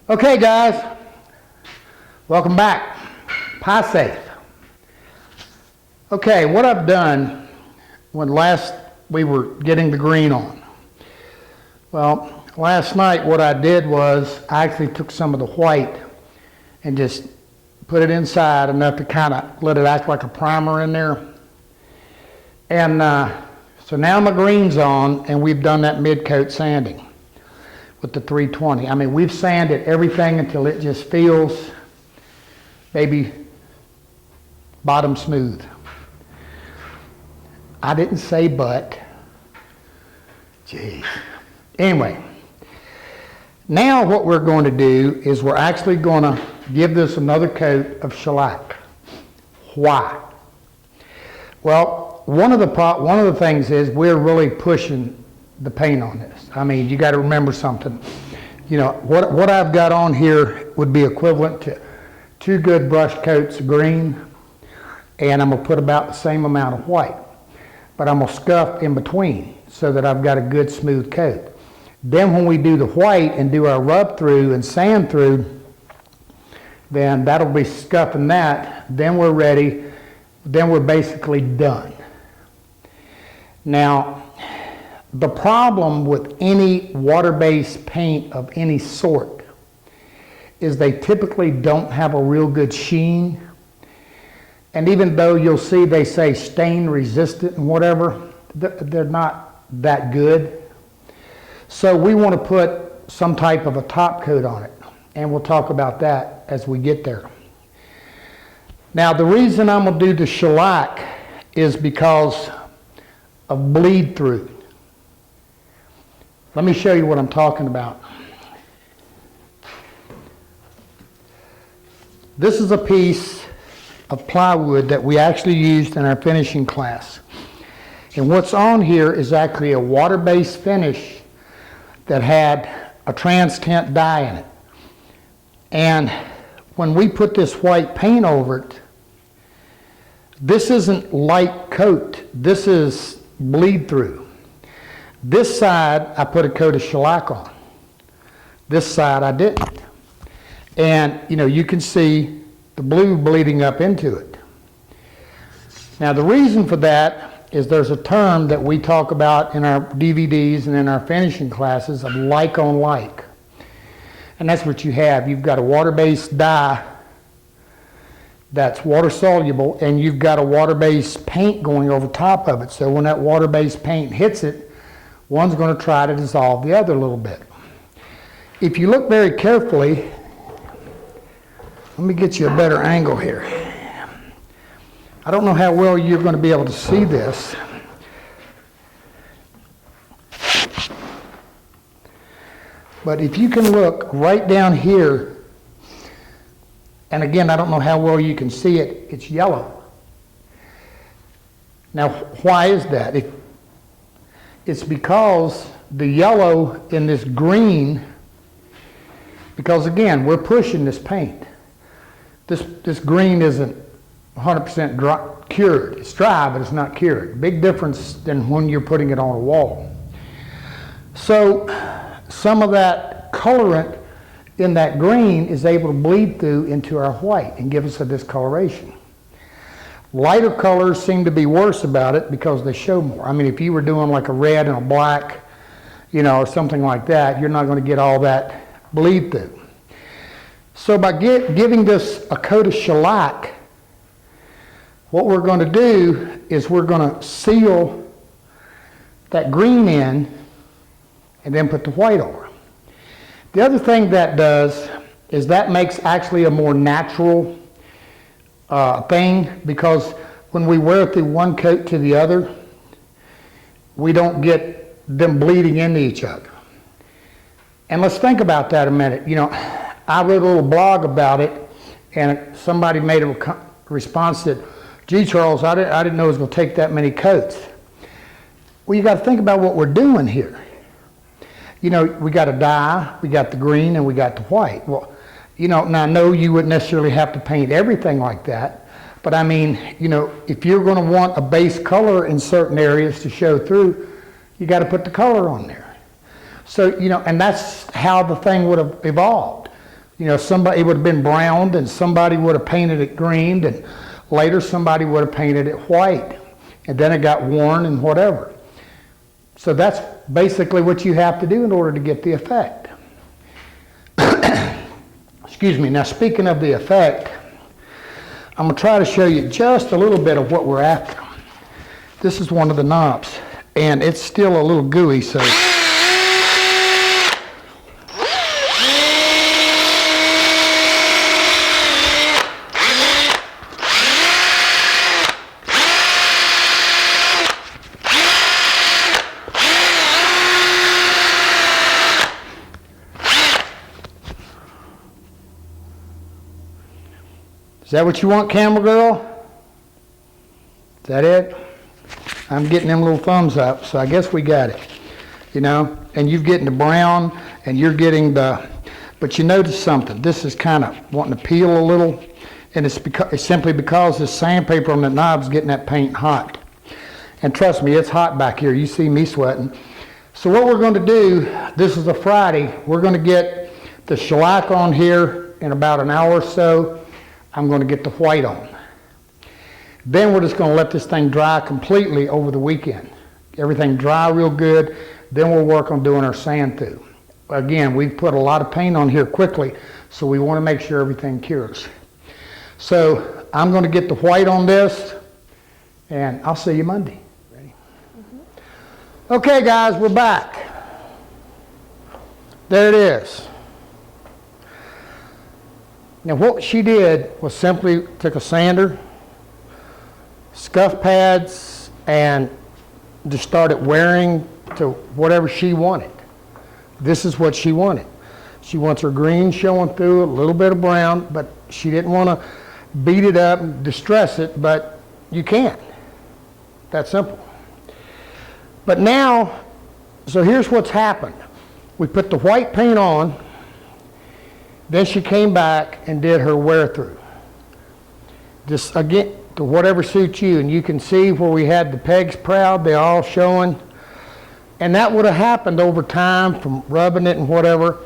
Okay guys, welcome back. Piesafe. Okay, what I've done when last we were getting the green on. Well, last night what I did was I actually took some of the white and just put it inside enough to kind of let it act like a primer in there. And so now my green's on and we've done that mid-coat sanding with the 320. I mean, we've sanded everything until it just feels maybe bottom smooth. I didn't say but. Geez. Anyway, now what we're going to do is we're actually going to give this another coat of shellac. Why? Well, one of the things is we're really pushing the paint on this. I mean, you got to remember something. You know, what I've got on here would be equivalent to 2 good brush coats of green, and I'm going to put about the same amount of white. But I'm going to scuff in between so that I've got a good smooth coat. Then when we do the white and do our rub through and sand through, then that'll be scuffing that. Then we're ready. Then we're basically done. Now, the problem with any water-based paint of any sort is they typically don't have a real good sheen. And even though you'll see they say stain resistant and whatever, they're not that good. So we want to put some type of a top coat on it. And we'll talk about that as we get there. Now the reason I'm going to do the shellac is because of bleed through. Let me show you what I'm talking about. This is a piece of plywood that we actually used in our finishing class. And what's on here is actually a water-based finish that had a trans tint dye in it. And when we put this white paint over it, this isn't light coat, this is bleed through. This side I put a coat of shellac on. This side I didn't. And you know, you can see the blue bleeding up into it. Now the reason for that is there's a term that we talk about in our DVDs and in our finishing classes of like on like. And that's what you have. You've got a water-based dye that's water soluble, and you've got a water-based paint going over top of it. So when that water-based paint hits it, one's going to try to dissolve the other a little bit. If you look very carefully, let me get you a better angle here. I don't know how well you're going to be able to see this. But if you can look right down here, and again, I don't know how well you can see it, it's yellow. Now, why is that? It's because the yellow in this green, because again, we're pushing this paint. This green isn't 100% dry, cured. It's dry, but it's not cured. Big difference than when you're putting it on a wall. So some of that colorant in that green is able to bleed through into our white and give us a discoloration. Lighter colors seem to be worse about it because they show more. I mean, if you were doing like a red and a black, you know, or something like that, you're not going to get all that bleed through. So by giving this a coat of shellac, what we're going to do is we're going to seal that green in and then put the white over. The other thing that does is that makes actually a more natural thing, because when we wear through one coat to the other, we don't get them bleeding into each other. And let's think about that a minute. You know, I wrote a little blog about it, and somebody made a response that, gee, Charles, I didn't know it was going to take that many coats. Well, you got to think about what we're doing here. You know, we got a dye, we got the green, and we got the white. Well, you know, now I know you wouldn't necessarily have to paint everything like that, but I mean, you know, if you're going to want a base color in certain areas to show through, you got to put the color on there. So, you know, and that's how the thing would have evolved. You know, somebody, it would have been browned and somebody would have painted it green, and later somebody would have painted it white, and then it got worn and whatever. So that's basically what you have to do in order to get the effect. Excuse me. Now, speaking of the effect, I'm going to try to show you just a little bit of what we're after. This is one of the knobs, and it's still a little gooey, so. Is that what you want, camera girl? Is that it? I'm getting them little thumbs up, so I guess we got it. You know, and you're getting the brown, and you're getting the, but you notice something. This is kind of wanting to peel a little, and it's simply because the sandpaper on the knob's getting that paint hot. And trust me, it's hot back here. You see me sweating. So what we're going to do, this is a Friday, we're going to get the shellac on here in about an hour or so. I'm going to get the white on. Then we're just going to let this thing dry completely over the weekend. Everything dry real good. Then we'll work on doing our sand through. Again, we've put a lot of paint on here quickly, so we want to make sure everything cures. So I'm going to get the white on this, and I'll see you Monday. Ready? Mm-hmm. Okay, guys, we're back. There it is. Now what she did was simply took a sander, scuff pads, and just started wearing to whatever she wanted. This is what she wanted. She wants her green showing through, a little bit of brown, but she didn't want to beat it up and distress it, but you can't. That simple. But now, so here's what's happened. We put the white paint on. Then she came back and did her wear through. Just again, to whatever suits you. And you can see where we had the pegs proud, they're all showing. And that would have happened over time from rubbing it and whatever.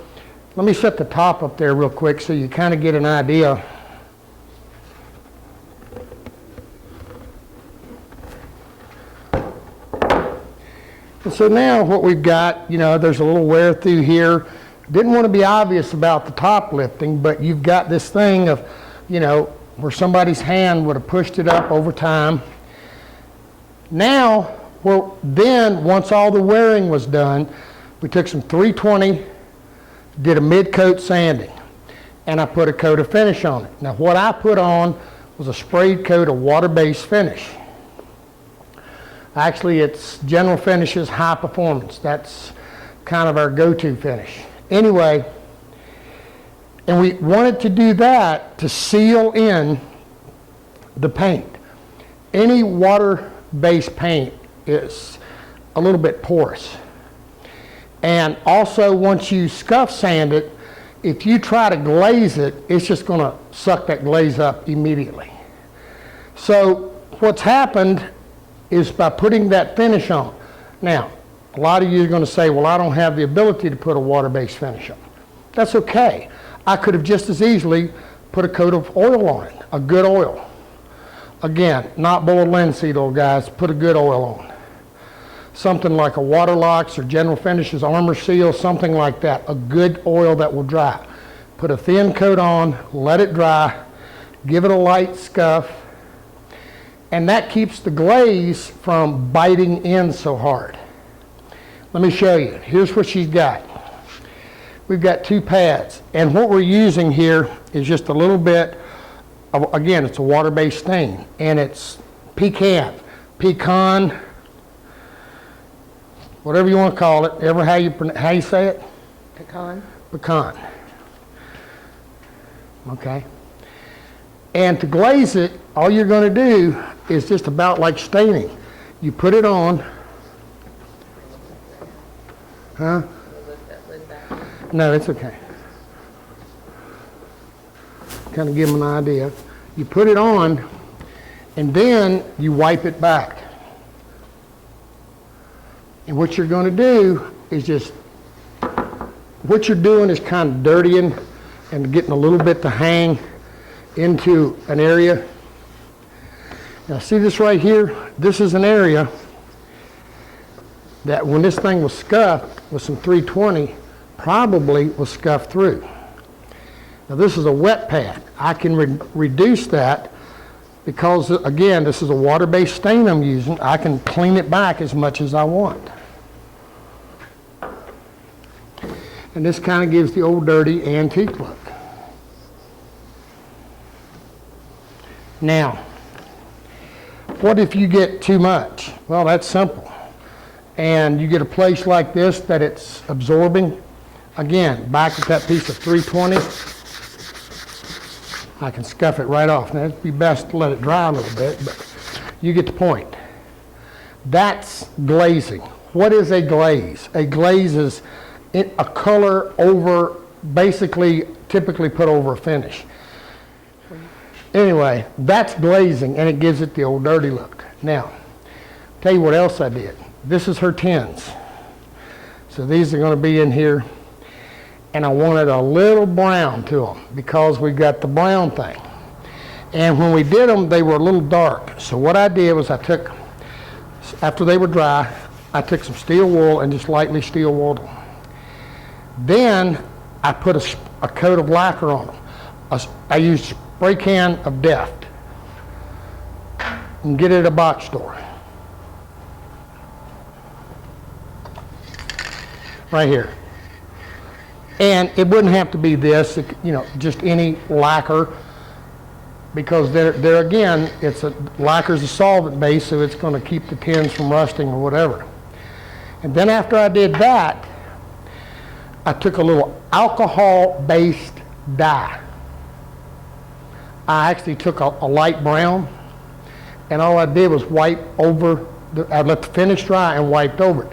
Let me set the top up there real quick so you kind of get an idea. And so now what we've got, you know, there's a little wear through here. Didn't want to be obvious about the top lifting, but you've got this thing of, you know, where somebody's hand would have pushed it up over time. Now, well, then once all the wearing was done, we took some 320, did a mid-coat sanding, and I put a coat of finish on it. Now what I put on was a sprayed coat of water-based finish. Actually, it's General Finishes High Performance. That's kind of our go-to finish. Anyway, and we wanted to do that to seal in the paint. Any water-based paint is a little bit porous. And also, once you scuff sand it, if you try to glaze it, it's just going to suck that glaze up immediately. So what's happened is by putting that finish on. Now, a lot of you are going to say, well, I don't have the ability to put a water-based finish on. That's okay. I could have just as easily put a coat of oil on it, a good oil. Again, not boiled linseed oil, guys. Put a good oil on. Something like a Waterlox or General Finishes Armor Seal, something like that. A good oil that will dry. Put a thin coat on, let it dry, give it a light scuff, and that keeps the glaze from biting in so hard. Let me show you. Here's what she's got. We've got two pads, and what we're using here is just a little bit of, again, it's a water-based stain, and it's pecan, whatever you want to call it. Ever how you say it? Pecan. Pecan. Okay. And to glaze it, all you're going to do is just about like staining. You put it on. Huh? No, it's okay. Kind of give them an idea. You put it on, and then you wipe it back. And what you're going to do is just, what you're doing is kind of dirtying and getting a little bit to hang into an area. Now see this right here? This is an area that when this thing was scuffed with some 320, probably was scuffed through. Now this is a wet pad. I can reduce that because, again, this is a water-based stain I'm using. I can clean it back as much as I want. And this kind of gives the old dirty antique look. Now, what if you get too much? Well, that's simple. And you get a place like this that it's absorbing. Again, back with that piece of 320, I can scuff it right off. Now, it'd be best to let it dry a little bit, but you get the point. That's glazing. What is a glaze? A glaze is a color over, basically, typically put over a finish. Anyway, that's glazing, and it gives it the old dirty look. Now, tell you what else I did. This is her tins. So these are going to be in here, and I wanted a little brown to them because we got the brown thing. And when we did them, they were a little dark. So what I did was I took, after they were dry, I took some steel wool and just lightly steel wooled them. Then I put a coat of lacquer on them. I used spray can of Deft. And get it at a box store. Right here. And it wouldn't have to be this, you know, just any lacquer, because there again, lacquer's a solvent base, so it's going to keep the tins from rusting or whatever. And then after I did that, I took a little alcohol-based dye. I actually took a light brown, and all I did was wipe over, I let the finish dry and wiped over it.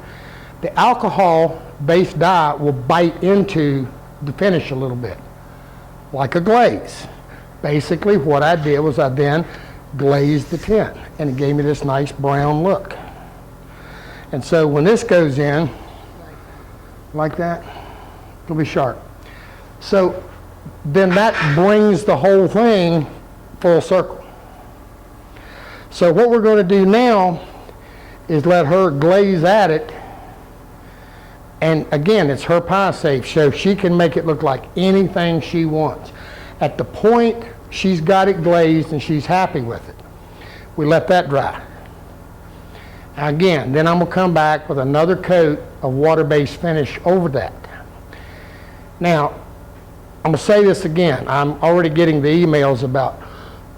The alcohol-based dye will bite into the finish a little bit, like a glaze. Basically, what I did was I then glazed the tin, and it gave me this nice brown look. And so when this goes in, like that, it'll be sharp. So then that brings the whole thing full circle. So what we're going to do now is let her glaze at it. And again, it's her Piesafe, so she can make it look like anything she wants. At the point she's got it glazed and she's happy with it, we let that dry. Again, then I'm going to come back with another coat of water-based finish over that. Now, I'm going to say this again. I'm already getting the emails about,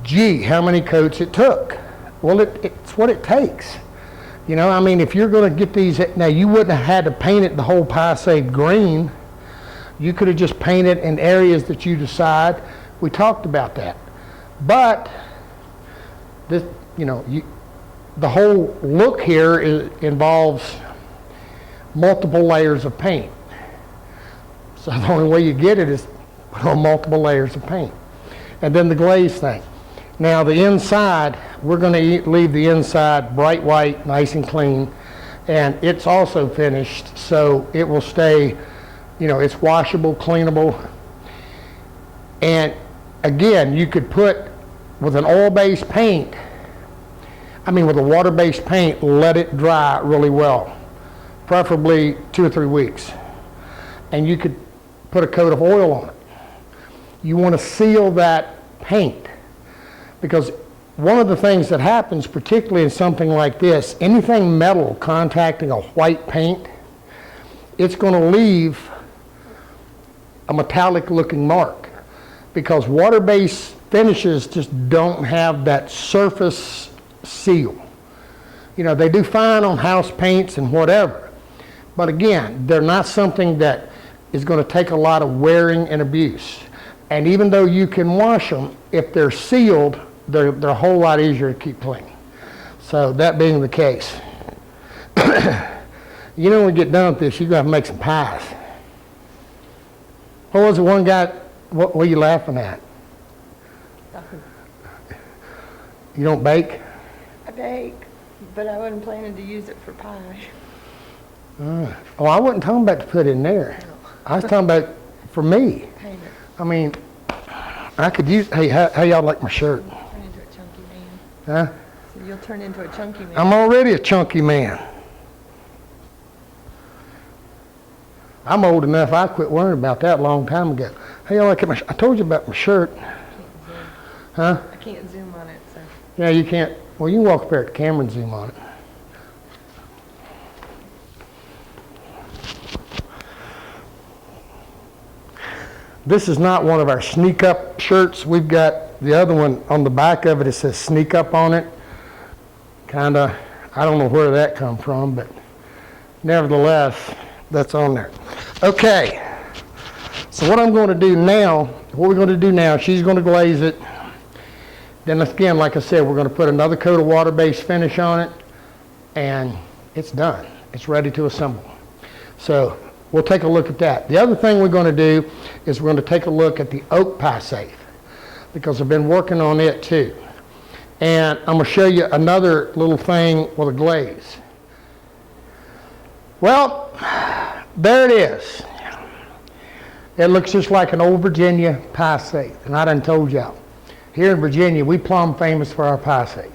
gee, how many coats it took. Well, it's what it takes. You know, I mean, if you're going to get these, now you wouldn't have had to paint it the whole Piesafe green. You could have just painted in areas that you decide. We talked about that. But, this, you know, the whole look here involves multiple layers of paint. So the only way you get it is put on multiple layers of paint. And then the glaze thing. Now the inside, we're going to leave the inside bright white, nice and clean. And it's also finished, so it will stay, you know, it's washable, cleanable. And again, you could put, with an oil-based paint, with a water-based paint, let it dry really well. Preferably 2 or 3 weeks. And you could put a coat of oil on it. You want to seal that paint, because one of the things that happens, particularly in something like this, anything metal contacting a white paint, it's going to leave a metallic looking mark, because water-based finishes just don't have that surface seal. You know, they do fine on house paints and whatever, but again, they're not something that is going to take a lot of wearing and abuse. And even though you can wash them, if they're sealed, they're a whole lot easier to keep clean. So that being the case, you know, when we get done with this, you're going to make some pies. What was the one guy, what were you laughing at? You don't bake? I bake, but I wasn't planning to use it for pie. Oh, I wasn't talking about to put in there. No. I was talking about for me. Paint it. I mean, I could use, hey, how y'all like my shirt? Turn into a chunky man. Huh? So you'll turn into a chunky man. I'm already a chunky man. I'm old enough, I quit worrying about that a long time ago. How y'all like my shirt? I told you about my shirt. Huh? I can't zoom on it, so. Yeah, you can't. Well, you can walk up there at the camera and zoom on it. This is not one of our sneak up shirts. We've got the other one on the back of it. It says sneak up on it. Kind of, I don't know where that come from, but nevertheless, that's on there. Okay. So what I'm going to do now, what we're going to do now, she's going to glaze it. Then again, like I said, we're going to put another coat of water-based finish on it, and it's done. It's ready to assemble. So we'll take a look at that. The other thing we're going to do is we're going to take a look at the oak Piesafe, because I've been working on it too. And I'm going to show you another little thing with a glaze. Well, there it is. It looks just like an old Virginia Piesafe, and I done told y'all. Here in Virginia, we plumb famous for our Piesafes.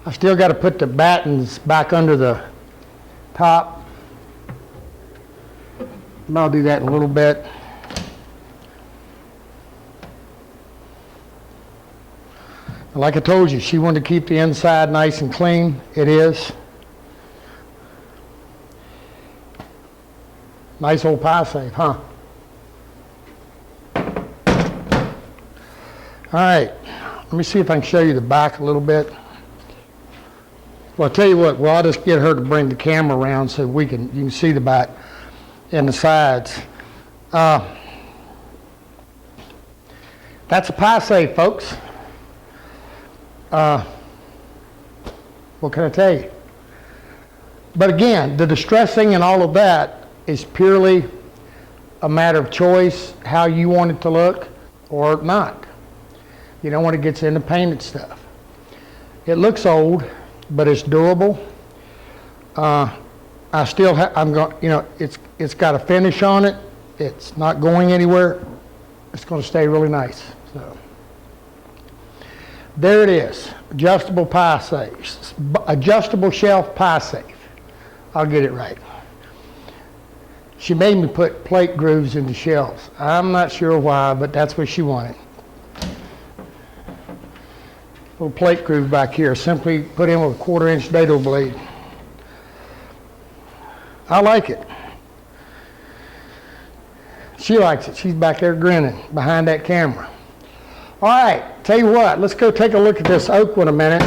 I still got to put the battens back under the top. I'll do that in a little bit. Like I told you, she wanted to keep the inside nice and clean. It is. Nice old Piesafe, huh? All right, let me see if I can show you the back a little bit. Well, I'll tell you what, well, I'll just get her to bring the camera around so you can see the back and the sides. That's a Piesafe, folks. What can I tell you? But again, the distressing and all of that is purely a matter of choice, how you want it to look or not. You know, when it gets into painted stuff. It looks old, but it's durable. I still I'm going, you know, it's got a finish on it. It's not going anywhere. It's going to stay really nice. So there it is, adjustable Piesafe, adjustable shelf Piesafe. I'll get it right. She made me put plate grooves in the shelves. I'm not sure why, but that's what she wanted. Little plate groove back here, simply put in with a 1/4 inch dado blade. I like it. She likes it. She's back there grinning behind that camera. All right, tell you what, let's go take a look at this oak one a minute.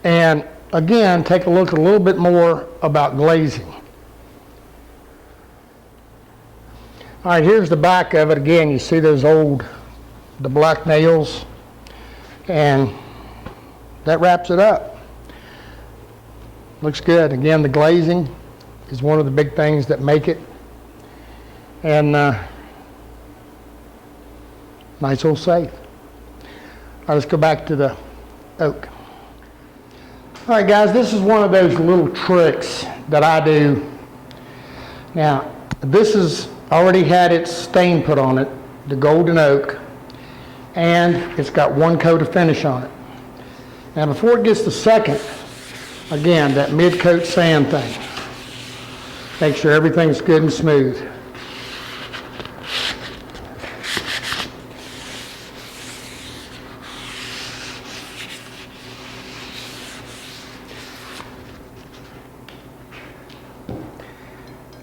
And again, take a look a little bit more about glazing. All right, here's the back of it. Again, you see those the black nails, and that wraps it up. Looks good. Again, the glazing is one of the big things that make it. And nice old safe. All right, let's go back to the oak. All right, guys, this is one of those little tricks that I do. Now, this is already had its stain put on it, the golden oak, and it's got one coat of finish on it. Now, before it gets the second, again, that mid-coat sand thing. Make sure everything's good and smooth.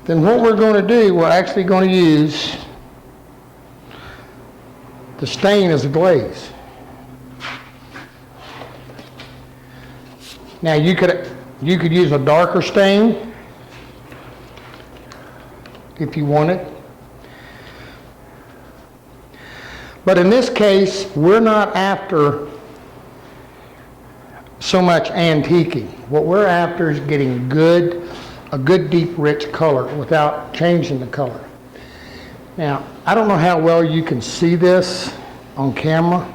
Then what we're going to do, we're actually going to use the stain as a glaze. Now you could use a darker stain if you wanted. But in this case, we're not after so much antiquing. What we're after is getting a good deep rich color without changing the color. Now, I don't know how well you can see this on camera,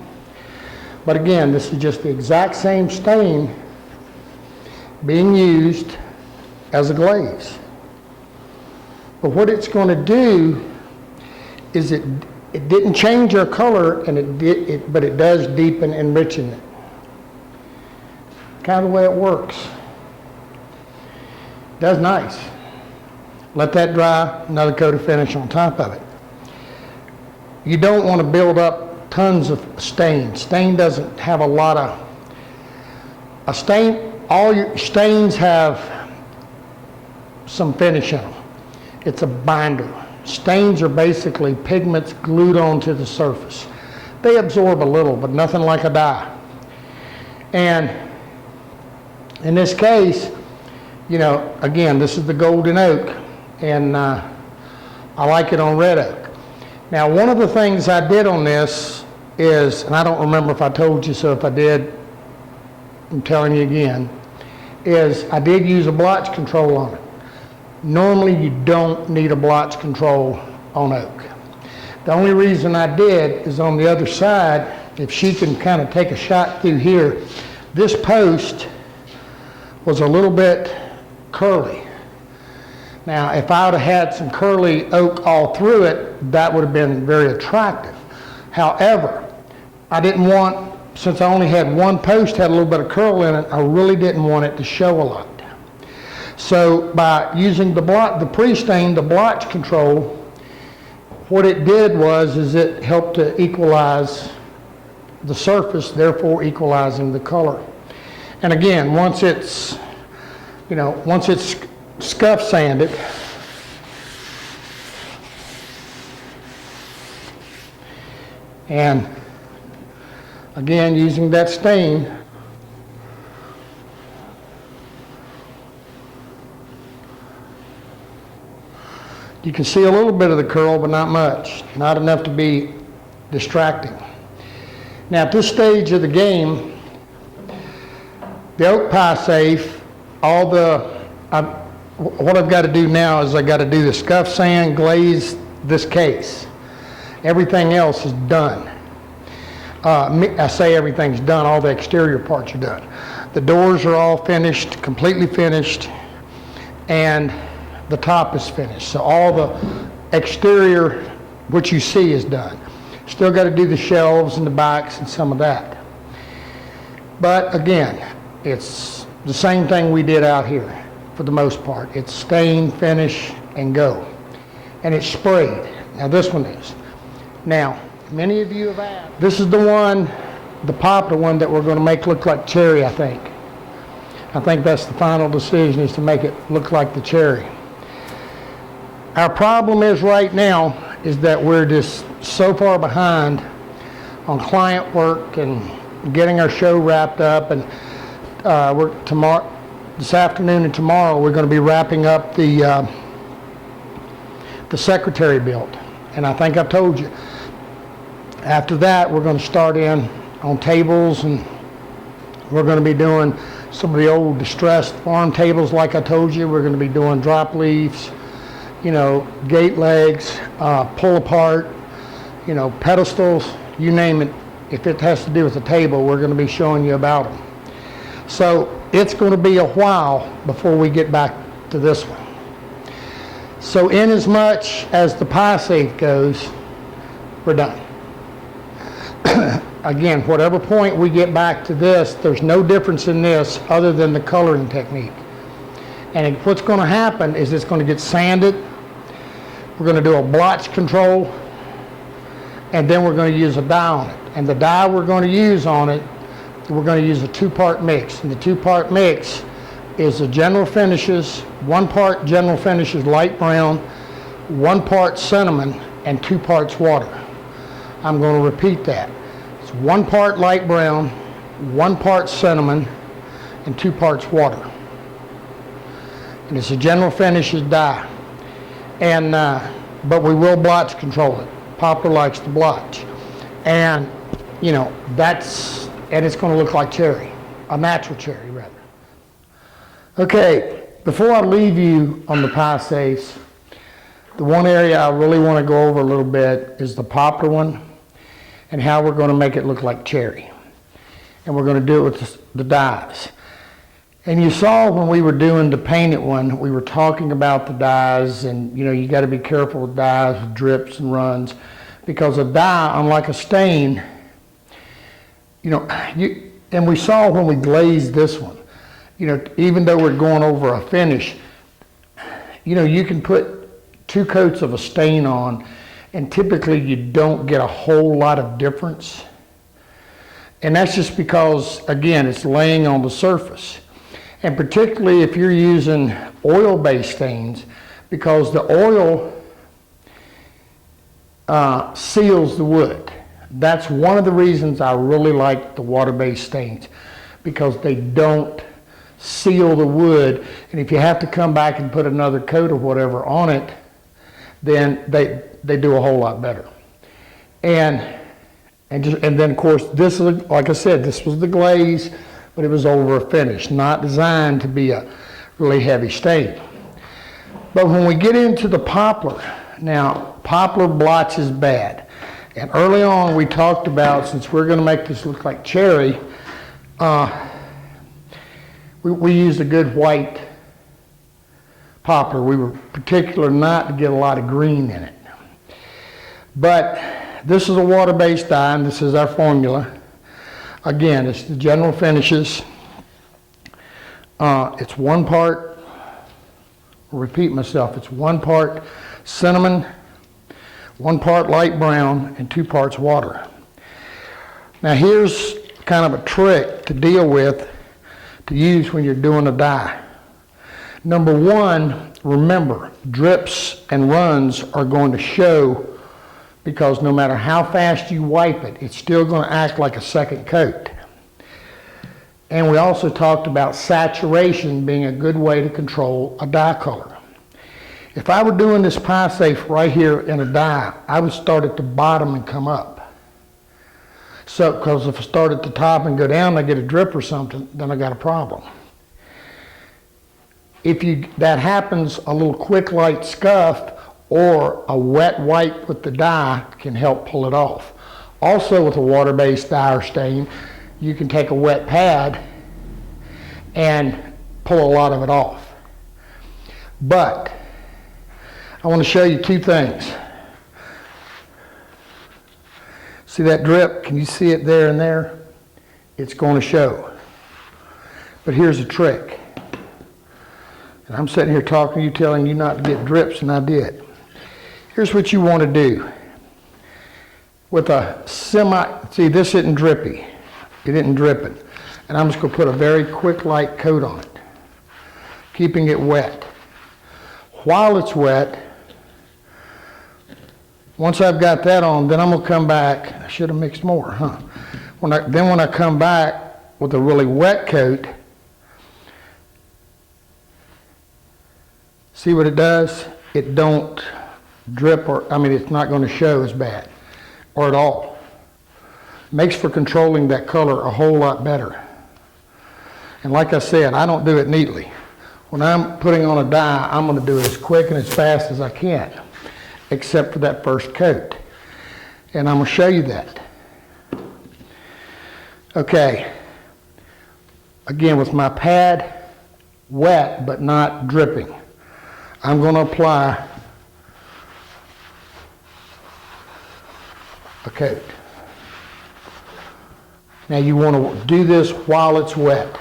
but again, this is just the exact same stain being used as a glaze. But what it's going to do is it didn't change our color, and but it does deepen and enrichen it. Kind of the way it works. Does nice. Let that dry, another coat of finish on top of it. You don't want to build up tons of stain. Stain doesn't have a lot of, all your stains have some finish in them. It's a binder. Stains are basically pigments glued onto the surface. They absorb a little, but nothing like a dye. And in this case, you know, again, this is the golden oak, and I like it on red oak. Now, one of the things I did on this is, and I don't remember if I told you, so if I did, I'm telling you again, is I did use a blotch control on it. Normally, you don't need a blotch control on oak. The only reason I did is on the other side, if she can kind of take a shot through here, this post was a little bit curly. Now, if I would have had some curly oak all through it, that would have been very attractive. However, I didn't want, since I only had one post had a little bit of curl in it, I really didn't want it to show a lot. So by using the pre-stain, the blotch control, what it did is it helped to equalize the surface, therefore equalizing the color. And again, once it's, you know, once it's scuff sanded, and again using that stain, you can see a little bit of the curl, but not much, not enough to be distracting. Now at this stage of the game, the oak Piesafe, what I've got to do now is I got to do the scuff sand, glaze this case. Everything else is done. I say everything's done, all the exterior parts are done. The doors are all finished, completely finished, and the top is finished. So all the exterior, what you see, is done. Still got to do the shelves and the backs and some of that. But again, it's the same thing we did out here for the most part. It's stain, finish, and go. And it's sprayed. Now this one is. Now, many of you have asked. This is the one, the popular one that we're going to make look like cherry, I think. I think that's the final decision, is to make it look like the cherry. Our problem is right now is that we're just so far behind on client work and getting our show wrapped up, and this afternoon and tomorrow we're going to be wrapping up the secretary build. And I think I've told you, after that we're going to start in on tables, and we're going to be doing some of the old distressed farm tables like I told you. We're going to be doing drop leaves, you know, gate legs, pull apart, you know, pedestals, you name it. If it has to do with the table, we're going to be showing you about them. So it's going to be a while before we get back to this one. So in as much as the Piesafe goes, we're done. Again, whatever point we get back to this, there's no difference in this other than the coloring technique. And what's going to happen is it's going to get sanded. We're going to do a blotch control, and then we're going to use a dye on it. And the dye we're going to use on it, we're going to use a two-part mix. And the two-part mix is the General Finishes, 1 part General Finishes light brown, 1 part cinnamon, and 2 parts water. I'm going to repeat that. It's 1 part light brown, 1 part cinnamon, and 2 parts water. And it's a General Finishes dye. And but we will blotch control it. Poplar likes to blotch, and you know and it's going to look like cherry, a natural cherry rather. Okay, before I leave you on the Piesafes, the one area I really want to go over a little bit is the poplar one, and how we're going to make it look like cherry. And we're going to do it with the dyes. And you saw when we were doing the painted one, we were talking about the dyes, and you know, you got to be careful with dyes, with drips and runs, because a dye, unlike a stain, you know, and we saw when we glazed this one, you know, even though we're going over a finish, you know, you can put 2 coats of a stain on, and typically you don't get a whole lot of difference. And that's just because, again, it's laying on the surface. And particularly if you're using oil-based stains, because the oil seals the wood. That's one of the reasons I really like the water-based stains, because they don't seal the wood. And if you have to come back and put another coat or whatever on it, then they do a whole lot better. And then of course, this is, like I said, this was the glaze, but it was over a finish, not designed to be a really heavy stain. But when we get into the poplar, now poplar blotch is bad. And early on we talked about, since we're going to make this look like cherry, we used a good white poplar. We were particular not to get a lot of green in it. But this is a water-based dye, and this is our formula. Again, it's the General Finishes. It's 1 part, I'll repeat myself, it's 1 part cinnamon, 1 part light brown, and 2 parts water. Now here's kind of a trick to deal with, to use when you're doing a dye. Number 1, remember, drips and runs are going to show, because no matter how fast you wipe it, it's still going to act like a second coat. And we also talked about saturation being a good way to control a dye color. If I were doing this Piesafe right here in a dye, I would start at the bottom and come up. So, because if I start at the top and go down, I get a drip or something, then I got a problem. If that happens, a little quick light scuff or a wet wipe with the dye can help pull it off. Also with a water-based dye or stain, you can take a wet pad and pull a lot of it off. But I want to show you 2 things. See that drip? Can you see it there and there? It's going to show. But here's a trick. And I'm sitting here talking to you, telling you not to get drips, and I did. Here's what you want to do. With a see, this isn't drippy. It isn't dripping. And I'm just going to put a very quick light coat on it, keeping it wet. While it's wet, once I've got that on, then I'm going to come back. I should have mixed more, huh? When I come back with a really wet coat, see what it does? It don't drip, or, I mean, it's not going to show as bad, or at all. Makes for controlling that color a whole lot better. And like I said, I don't do it neatly. When I'm putting on a dye, I'm going to do it as quick and as fast as I can, except for that first coat. And I'm going to show you that. Okay. Again, with my pad wet but not dripping, I'm going to apply a coat. Now you want to do this while it's wet.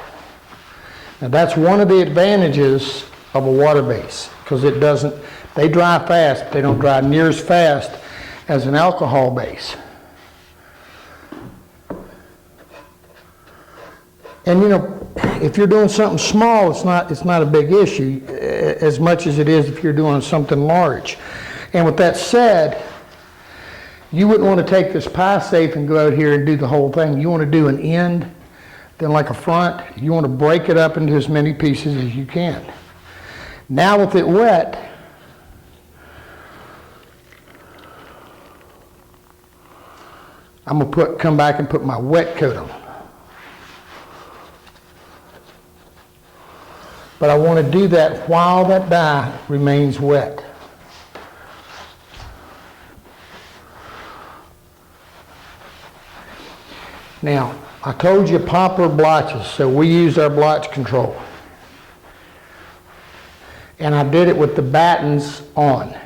Now that's one of the advantages of a water base, because they dry fast, but they don't dry near as fast as an alcohol base. And you know, if you're doing something small, it's not a big issue as much as it is if you're doing something large. And with that said, you wouldn't want to take this Piesafe and go out here and do the whole thing. You want to do an end, then like a front. You want to break it up into as many pieces as you can. Now with it wet, I'm going to come back and put my wet coat on. But I want to do that while that dye remains wet. Now, I told you poplar blotches, so we use our blotch control. And I did it with the battens on.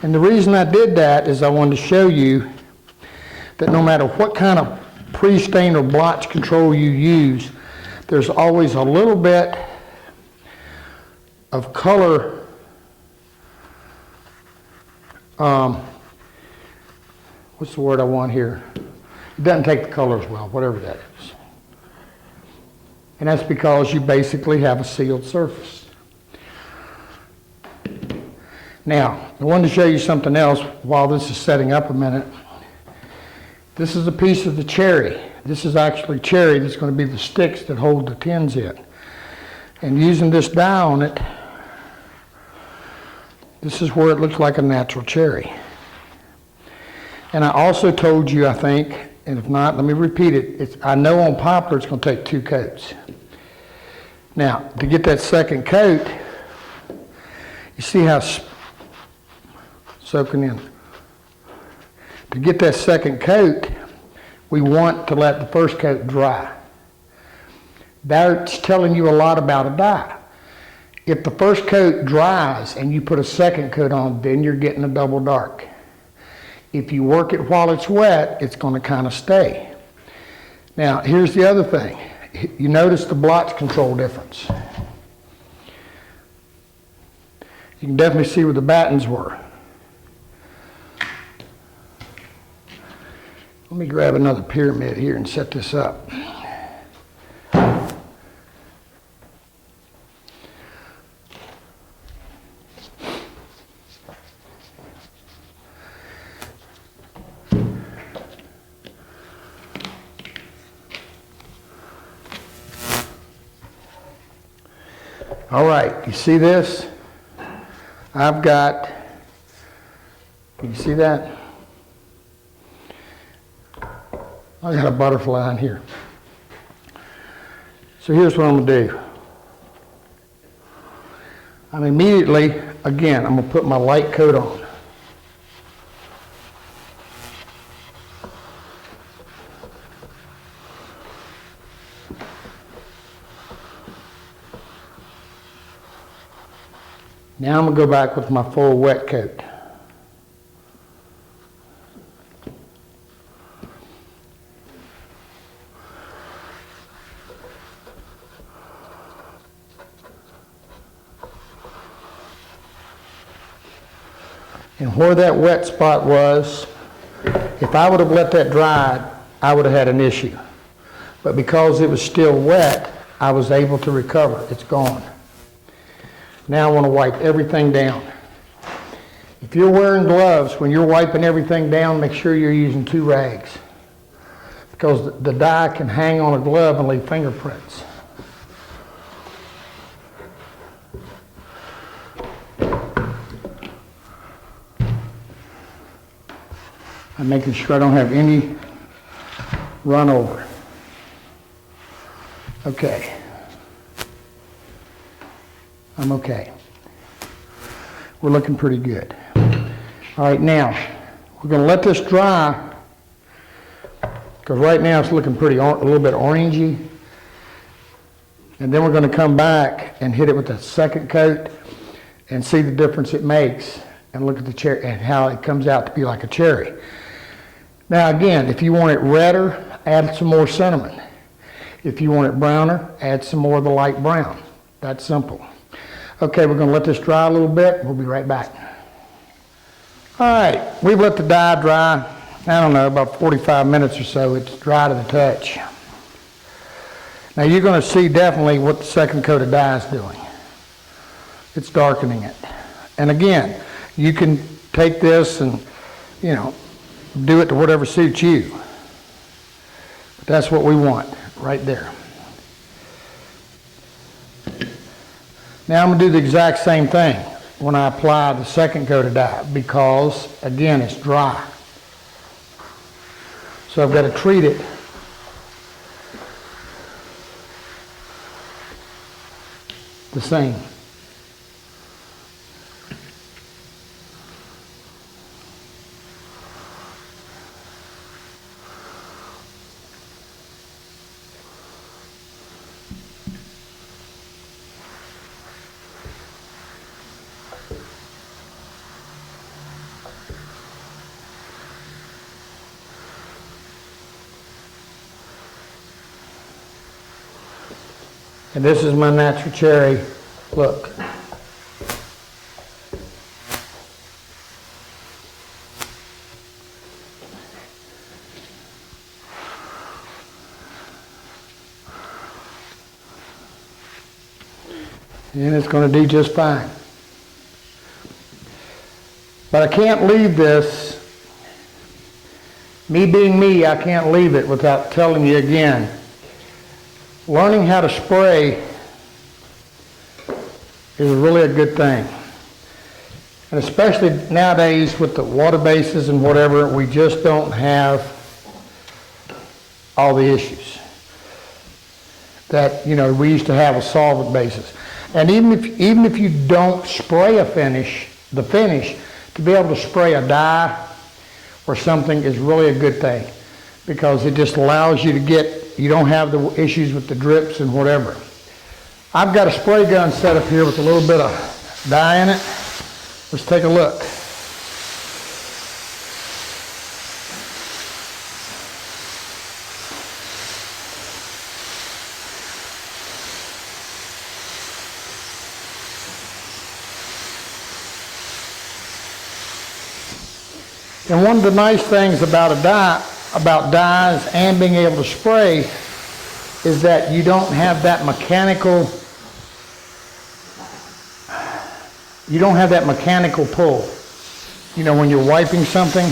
And the reason I did that is I wanted to show you that no matter what kind of pre-stain or blotch control you use, there's always a little bit of color what's the word I want here? It doesn't take the colors well, whatever that is. And that's because you basically have a sealed surface. Now, I wanted to show you something else while this is setting up a minute. This is a piece of the cherry. This is actually cherry that's going to be the sticks that hold the tins in. And using this dye on it, this is where it looks like a natural cherry. And I also told you, I think, and if not, let me repeat it. I know on poplar it's going to take 2 coats. Now, to get that second coat, you see how it's soaking in. To get that second coat, we want to let the first coat dry. That's telling you a lot about a dye. If the first coat dries and you put a second coat on, then you're getting a double dark. If you work it while it's wet, it's going to kind of stay. Now, here's the other thing. You notice the blotch control difference. You can definitely see where the battens were. Let me grab another pyramid here and set this up. All right, you see this? I've got, can you see that? I got a butterfly in here. So here's what I'm gonna do. I'm immediately, again, I'm gonna put my light coat on. Now I'm going to go back with my full wet coat. And where that wet spot was, if I would have let that dry, I would have had an issue. But because it was still wet, I was able to recover. It's gone. Now I want to wipe everything down. If you're wearing gloves, when you're wiping everything down, make sure you're using 2 rags. Because the dye can hang on a glove and leave fingerprints. I'm making sure I don't have any run over. Okay. I'm okay. We're looking pretty good. All right, now, we're going to let this dry, because right now it's looking pretty, a little bit orangey. And then we're going to come back and hit it with a second coat and see the difference it makes, and look at the cherry and how it comes out to be like a cherry. Now again, if you want it redder, add some more cinnamon. If you want it browner, add some more of the light brown. That's simple. Okay, we're going to let this dry a little bit. We'll be right back. All right, we've let the dye dry, I don't know, about 45 minutes or so. It's dry to the touch. Now you're going to see definitely what the second coat of dye is doing. It's darkening it. And again, you can take this and, you know, do it to whatever suits you. But that's what we want right there. Now I'm going to do the exact same thing when I apply the second coat of dye, because again it's dry. So I've got to treat it the same. And this is my natural cherry look. And it's going to do just fine. But I can't leave this, me being me, I can't leave it without telling you again. Learning how to spray is really a good thing. And especially nowadays with the water bases and whatever, we just don't have all the issues that, you know, we used to have with solvent bases. And even if you don't spray a finish, the finish, to be able to spray a dye or something is really a good thing, because it just allows you to get, you don't have the issues with the drips and whatever. I've got a spray gun set up here with a little bit of dye in it. Let's take a look. And one of the nice things about a dye, about dyes and being able to spray, is that you don't have that mechanical pull. You know, when you're wiping something,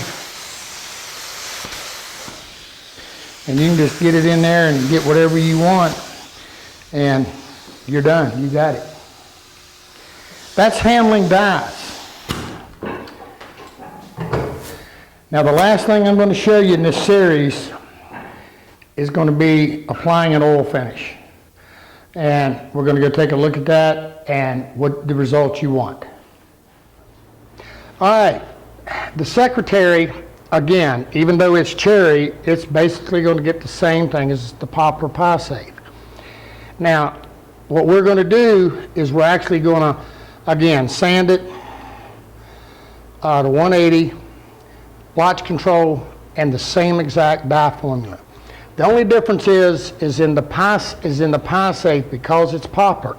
and you can just get it in there and get whatever you want, and you're done, you got it. That's handling dyes. Now the last thing I'm going to show you in this series is going to be applying an oil finish. And we're going to go take a look at that and what the results you want. All right, the secretary, again, even though it's cherry, it's basically going to get the same thing as the popper Piesafe. Now, what we're going to do is we're actually going to, again, sand it to 180, blotch control, and the same exact dye formula. The only difference is in the Piesafe, because it's popper,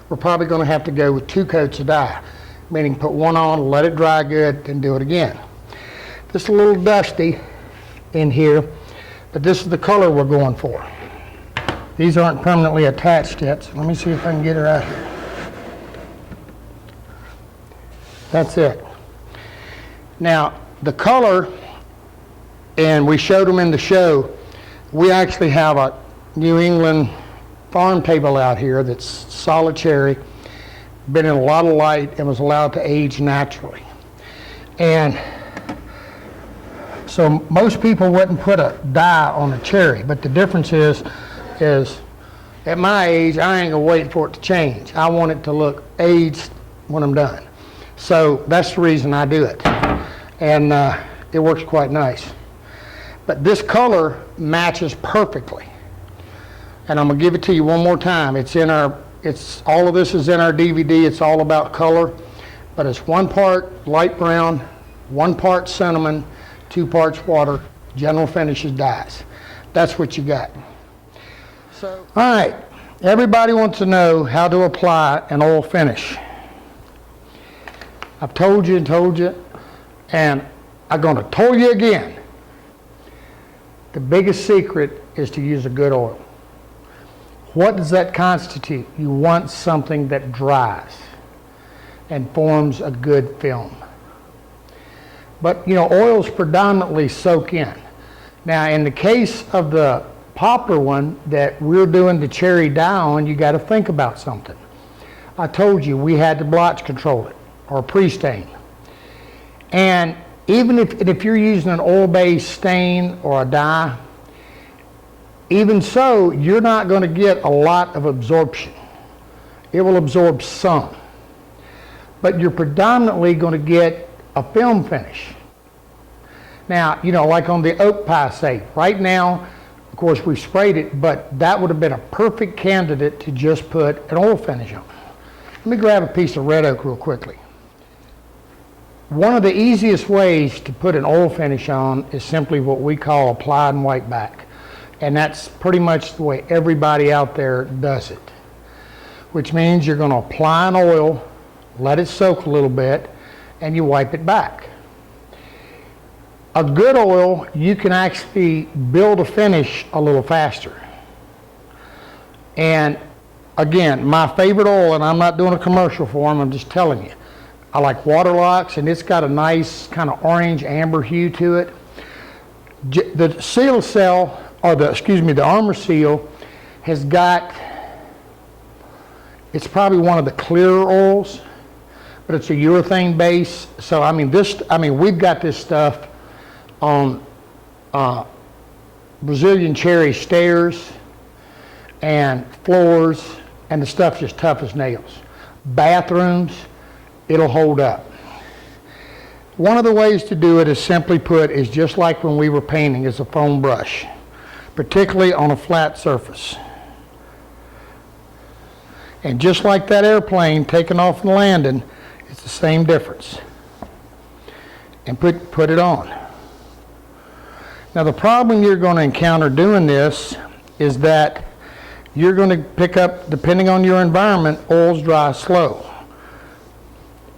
we're probably going to have to go with 2 coats of dye, meaning put one on, let it dry good, then do it again. This is a little dusty in here, but this is the color we're going for. These aren't permanently attached yet, so let me see if I can get her out here. That's it. Now, the color, and we showed them in the show, we actually have a New England farm table out here that's solid cherry, been in a lot of light, and was allowed to age naturally. And so most people wouldn't put a dye on a cherry, but the difference is at my age, I ain't gonna wait for it to change. I want it to look aged when I'm done. So that's the reason I do it. And it works quite nice. But this color matches perfectly. And I'm gonna give it to you one more time. All of this is in our DVD. It's all about color, but it's 1 part light brown, 1 part cinnamon, 2 parts water, general finishes dyes. That's what you got. So, all right, everybody wants to know how to apply an oil finish. I've told you and told you, and I'm going to tell you again. The biggest secret is to use a good oil. What does that constitute? You want something that dries and forms a good film. But, you know, oils predominantly soak in. Now, in the case of the popper one that we're doing the cherry dye on, you got to think about something. I told you we had to blotch control it, or pre-stain. And even if you're using an oil-based stain or a dye, even so, you're not going to get a lot of absorption. It will absorb some. But you're predominantly going to get a film finish. Now, you know, like on the oak Piesafe, right now, of course, we sprayed it, but that would have been a perfect candidate to just put an oil finish on. Let me grab a piece of red oak real quickly. One of the easiest ways to put an oil finish on is simply what we call applied and white back. And that's pretty much the way everybody out there does it. Which means you're going to apply an oil, let it soak a little bit, and you wipe it back. A good oil, you can actually build a finish a little faster. And again, my favorite oil, and I'm not doing a commercial for them, I'm just telling you. I like Waterlox, and it's got a nice kind of orange amber hue to it. The Seal Cell, or the Armor Seal, has got, it's probably one of the clearer oils, but it's a urethane base. So we've got this stuff on Brazilian cherry stairs and floors, and the stuff's just tough as nails. Bathrooms, it'll hold up. One of the ways to do it is simply put is just like when we were painting, is a foam brush, particularly on a flat surface. And just like that airplane taking off and landing, it's the same difference. And put it on. Now the problem you're going to encounter doing this is that you're going to pick up, depending on your environment, oils dry slow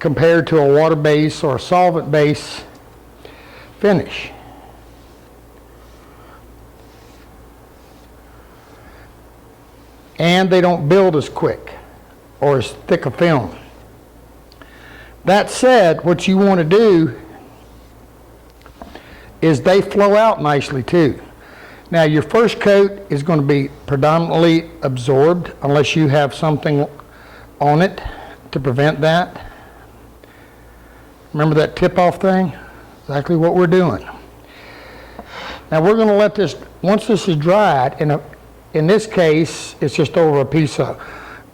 compared to a water base or a solvent base finish. And they don't build as quick or as thick a film. That said, what you want to do is they flow out nicely too. Now your first coat is going to be predominantly absorbed unless you have something on it to prevent that. Remember that tip-off thing? Exactly what we're doing. Now we're going to let this, once this is dried, in this case it's just over a piece of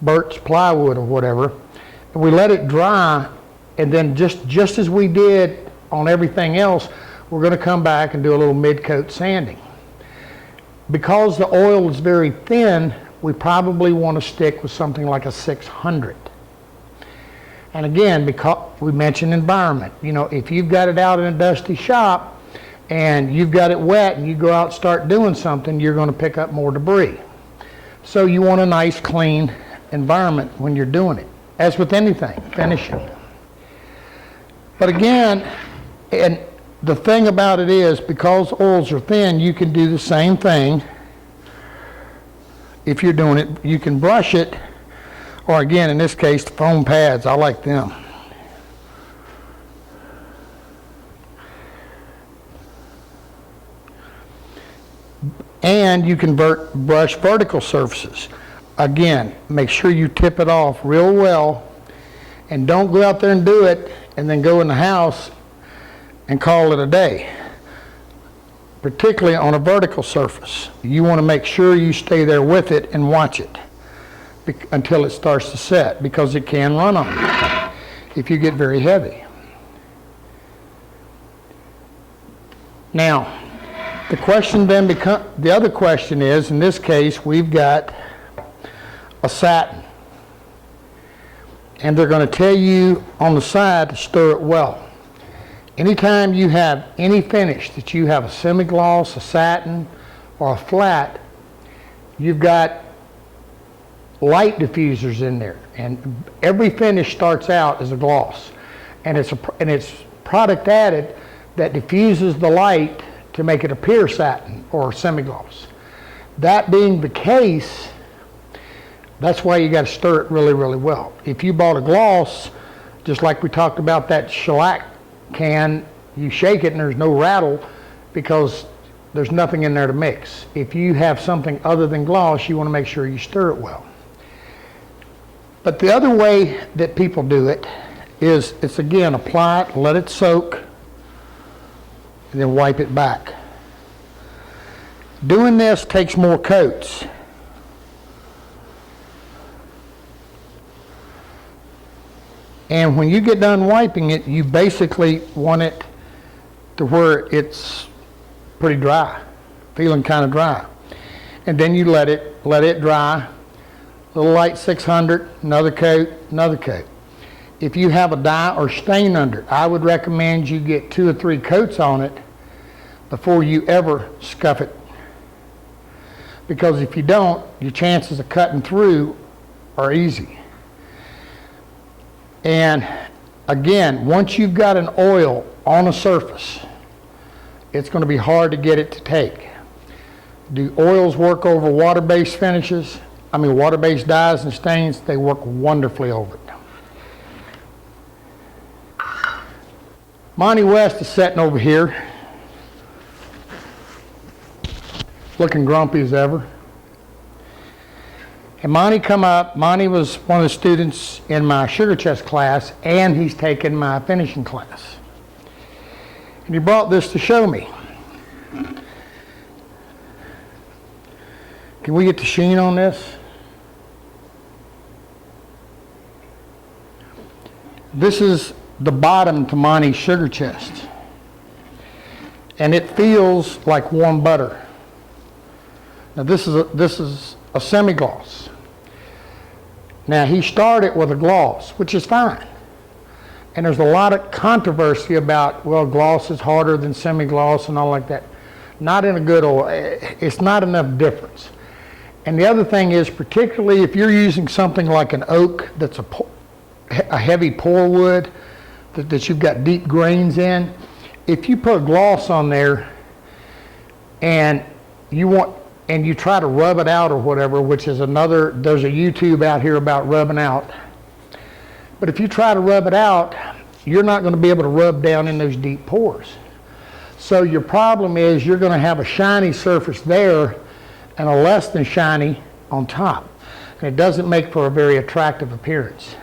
birch plywood or whatever, and we let it dry, and then just as we did on everything else, we're going to come back and do a little mid-coat sanding. Because the oil is very thin, we probably want to stick with something like a 600. And again, because we mentioned environment, if you've got it out in a dusty shop and you've got it wet and you go out and start doing something, you're going to pick up more debris. So you want a nice clean environment when you're doing it, as with anything, finishing. But again, and the thing about it is, because oils are thin, you can do the same thing. If you're doing it, you can brush it, or again, in this case, the foam pads, I like them. And you can brush vertical surfaces. Again, make sure you tip it off real well, and don't go out there and do it and then go in the house and call it a day. Particularly on a vertical surface. You want to make sure you stay there with it and watch it until it starts to set, because it can run on you if you get very heavy. Now, the question then the other question is, in this case, we've got a satin. And they're going to tell you on the side to stir it well. Anytime you have any finish that you have a semi-gloss, a satin, or a flat, you've got light diffusers in there. And every finish starts out as a gloss. And it's product added that diffuses the light to make it appear satin or semi-gloss. That being the case, that's why you got to stir it really, really well. If you bought a gloss, just like we talked about that shellac can, you shake it and there's no rattle because there's nothing in there to mix. If you have something other than gloss, you want to make sure you stir it well. But the other way that people do it is, it's again, apply it, let it soak, and then wipe it back. Doing this takes more coats. And when you get done wiping it, you basically want it to where it's pretty dry, feeling kind of dry. And then you let it dry. A little light 600, another coat, another coat. If you have a dye or stain under it, I would recommend you get 2 or 3 coats on it before you ever scuff it. because if you don't, your chances of cutting through are easy. And again, once you've got an oil on a surface, it's going to be hard to get it to take. Do oils work over water-based finishes? I mean, water-based dyes and stains, they work wonderfully over it. Monty West is sitting over here, looking grumpy as ever. And Monty come up. Monty was one of the students in my sugar chest class, and he's taken my finishing class. And he brought this to show me. Can we get the sheen on this? This is the bottom to Monty's sugar chest. And it feels like warm butter. Now this is a semi-gloss. Now he started with a gloss, which is fine. And there's a lot of controversy about, well, gloss is harder than semi-gloss and all like that. Not in a good oil. It's not enough difference. And the other thing is, particularly if you're using something like an oak that's a heavy pour wood that you've got deep grains in, if you put gloss on there and you try to rub it out or whatever, which is there's a YouTube out here about rubbing out. But if you try to rub it out, you're not going to be able to rub down in those deep pores. So your problem is you're going to have a shiny surface there and a less than shiny on top. And it doesn't make for a very attractive appearance.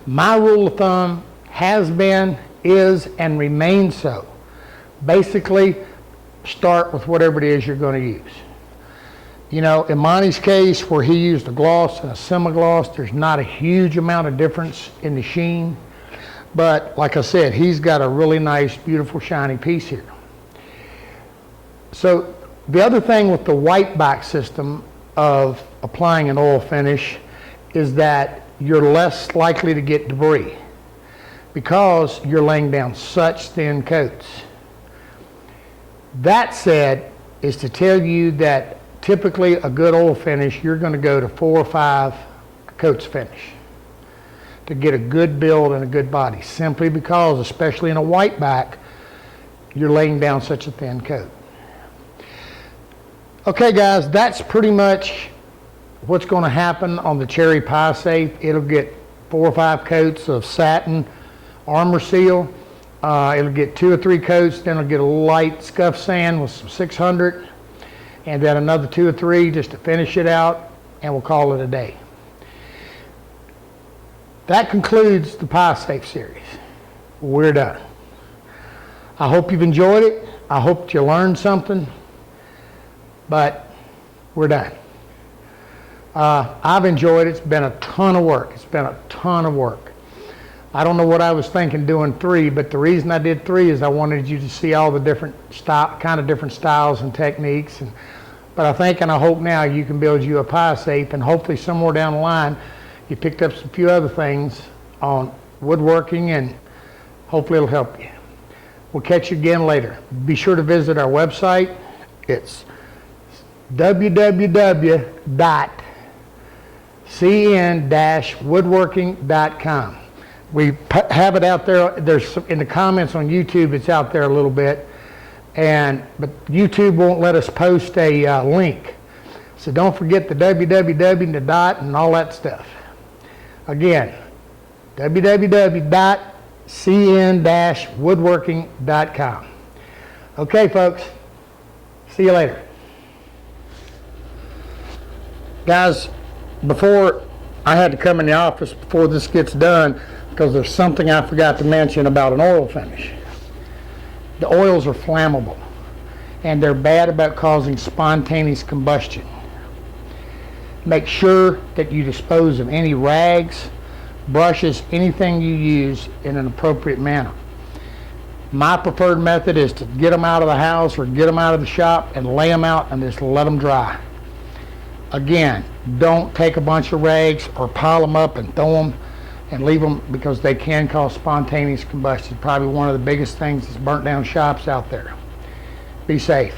My rule of thumb has been, is, and remains so. Basically, start with whatever it is you're going to use. You know, in Monty's case, where he used a gloss and a semi-gloss, there's not a huge amount of difference in the sheen. But like I said, he's got a really nice, beautiful, shiny piece here. So the other thing with the white back system of applying an oil finish is that you're less likely to get debris because you're laying down such thin coats. That said, is to tell you that typically a good oil finish, you're going to go to 4 or 5 coats finish to get a good build and a good body, simply because, especially in a white back, you're laying down such a thin coat. Okay guys, that's pretty much what's going to happen on the Cherry Piesafe. It'll get 4 or 5 coats of satin armor seal. It'll get 2 or 3 coats, then it'll get a light scuff sand with some 600, and then another 2 or 3 just to finish it out, and we'll call it a day. That concludes the Piesafe series. We're done. I hope you've enjoyed it. I hope you learned something, but we're done. I've enjoyed it. It's been a ton of work. It's been a ton of work. I don't know what I was thinking doing 3, but the reason I did 3 is I wanted you to see all the different different styles and techniques. But I think and I hope now you can build you a Piesafe, and hopefully somewhere down the line you picked up some few other things on woodworking, and hopefully it'll help you. We'll catch you again later. Be sure to visit our website. It's www.cn-woodworking.com. We have it out there. There's some, in the comments on YouTube, it's out there a little bit, but YouTube won't let us post a link. So don't forget the www and the dot and all that stuff. Again, www.cn-woodworking.com. Okay, folks. See you later. Guys, before I had to come in the office before this gets done because there's something I forgot to mention about an oil finish. The oils are flammable, and they're bad about causing spontaneous combustion. Make sure that you dispose of any rags, brushes, anything you use in an appropriate manner. My preferred method is to get them out of the house or get them out of the shop and lay them out and just let them dry. Again, don't take a bunch of rags or pile them up and throw them and leave them, because they can cause spontaneous combustion. Probably one of the biggest things that's burnt down shops out there. Be safe.